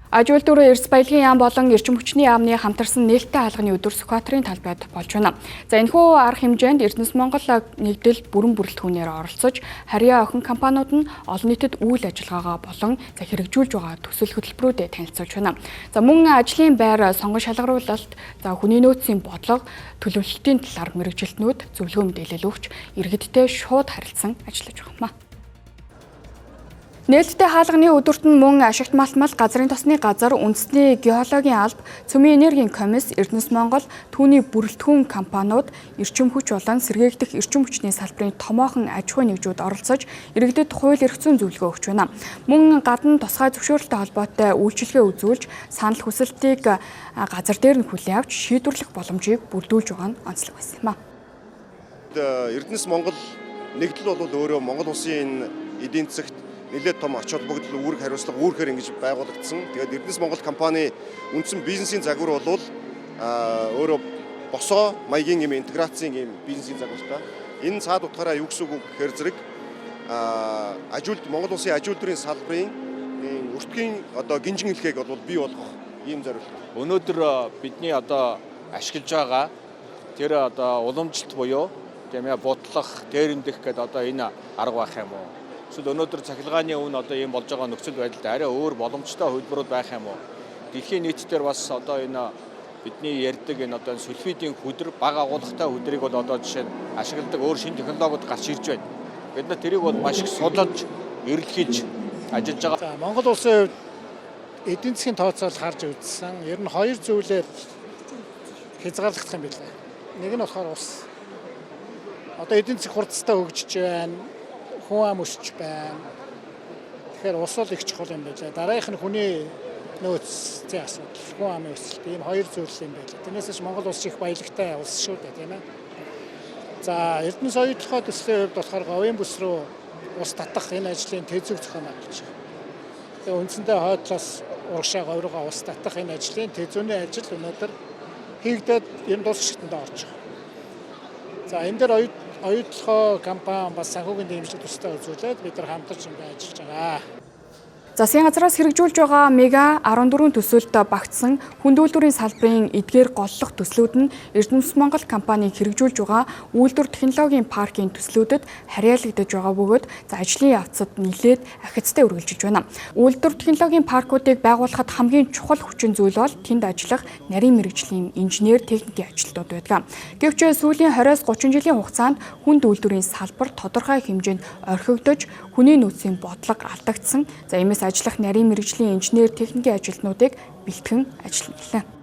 Аж үйлдвэр эрс баялагын яам болон эрчим хүчний яамны хамтарсан нээлттэй хаалганы өдөр Сүхбаатарын талбайд болж байна. За энэхүү арга хэмжээнд Эрдэнэс Монгол нэгдэл бүрэн бүрэлдэхүүнээр оролцож, харьяа охин компаниуд нь олон нийтэд үйл ажиллагаагаа болон хэрэгжүүлж байгаа төсөл хөтөлбөрүүдэд танилцуулж байна. За мөн ажлын байр, сонгон шалгаруулалт, хүний нөөцийн бодлого, төлөвлөлтийн талаар мэргэжилтнүүд зөвлөгөө мэдээлэл өгч иргэдтэй шууд харилцан ажиллаж байна. Нээлттэй хаалганы өдөрт нь мөн ашигт малтмал газрын тосны газар, үндэсний геологийн алба, цөмийн энергийн комисс, Эрдэнэс Монгол түүний бүрэлдэхүүн компаниуд, эрчим хүч болон сэргээгдэх эрчим хүчний салбарын томоохон аж ахуй нэгжүүд оролцож иргэдэд хууль эрх зүйн зөвлөгөө өгч байна. Мөн гадна тусгай зөвшөөрөлтэй холбоотой үйлчилгээ үзүүлж, санал хүсэлтийг газар дээр нь хүлээн авч шийдвэрлэх боломжийг бүрдүүлж байгаа нь онцлог байсан юм а. Эрдэнэс Монгол нэгдэл бол өөрөө Монгол улсын эдийн засагт нэлээд том ач холбогдол, үүрэг хариуцлага үүрхээр ингэж байгуулагдсан. Тэгээд Эрдэнэс Монгол компани үндсэн бизнесийн загвар бол өөрөө босоо маягийн юм интеграцийн юм бизнесийн загвартай. Энэ цаад утгаараа юу гэсэн үг гэхээр зэрэг Монгол улсын аж үйлдвэрийн салбарын өртгийн гинжин хэлхийг бол бий болгох ийм зорилго. Өнөөдөр бидний ашиглаж байгаа тэр уламжлалт буюу бодлох, дээрэмдэх гэдэг энэ арга байх юм уу? Эсвэл өнөөдөр цахилгааны үн ийм болж байгаа нөхцөл байдалд арай өөр боломжтой хөдөлмөрүүд байх юм уу? Дэлхийн нийтдээр бас энэ бидний ярьдаг энэ сульфидийн хөдөр, бага агуулгатай хөдрийг бол жишээ нь ашигладаг өөр шинэ технологиуд гарч ирж байна. Бид нар тэрийг бол маш их судалж, эрэлхийж ажиллаж байгаа. Монгол улсын хувьд эдийн засгийн тооцоол харж үзсэн. Ер нь хоёр зүйлээр хязгаарлагдах юм билээ. Нэг нь болохоор ус. Эдийн засаг хурцтай хөгжиж байна. Хүн ам өсч байна. Тэгэхээр ус бол их чухал юм байлаа. Дараагийнх нь хүний нөөцийн асуудал, хүн амын өсөлт, ийм хоёр зүйл юм байлаа. Тэрнээс Монгол улс их баялагтай улс шүү дээ, тийм ээ. За, Эрдэнэс оюутлогоо төслийн хувьд болохоор говийн бүс рүү ус татах энэ ажлын тэзүүг зохион байгуулж байгаа. Тэгээ үндсэндээ хойдлоос урагшаа говь руугаа ус татах энэ ажлын тэзүүний ажил өнөөдөр хийгдээд энэ дуусчтанд орж байгаа. За, энэ дээр оюутлогоо компани бас санхүүгийн дэмжлэг төстэй үзүүлээд бид нар хамтарч ажиллаж байгаа. Засгийн газраас хэрэгжүүлж байгаа мега 14 төсөлд багтсан хүнд үйлдвэрийн салбарын эдгээр голлох төслүүд нь Эрдэнэс Монгол компани хэрэгжүүлж байгаа үйлдвэр технологийн паркийн төслүүдэд харьяалагдаж байгаа бөгөөд ажлын явцад нэлээд ахицтай үргэлжилж байна. Үйлдвэр технологийн паркуудыг байгуулахад хамгийн чухал хүчин зүйл бол тэнд ажиллах нарийн мэргэжлийн инженер, техникийн ажилтнууд байдаг. Гэвч сүүлийн 20-30 жилийн хугацаанд хүнд үйлдвэрийн салбар тодорхой хэмжээнд орхигдож, хүний нөөцийн бодлого алдагдсан. За иймээс ажиллах нарийн мэргэжлийн инженер, техникийн ажилтнуудыг бэлтгэн ажиллана.